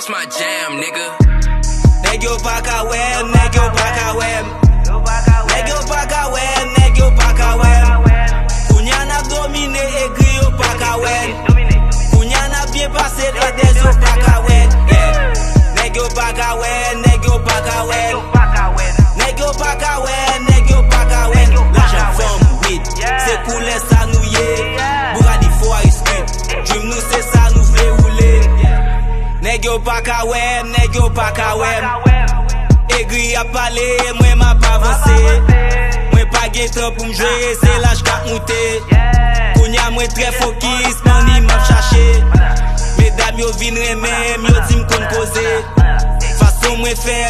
That's my jam, nigga. Nèg yo pa ka wèm, nèg yo pa ka wèm. Nèg yo pa ka wèm, nèg yo pa ka wèm. Kounya n'a dominé aigri yo pa ka wèm. Kounya n'a bien passé et des yo pa ka wèm. Nèg yo pa ka wèm, nèg yo pa ka wèm. Nèg yo pa ka wèm, nèg yo pa ka wèm. L'argent forme weed, c'est cool ça nous yé. Bouradi faut à street, dream nous c'est ça nous vle rouler. Nèg yo pa ka wèm, nèg yo pa ka wèm. Aigri a parlé, moi m'a pas avancé. Moi pas guetan pour m'jouer, c'est l'âge qu'a monté. Kounya moi très focus, money m'a cherché. Mesdames yo vin remè, yo di m'kon causer. Façon moi faire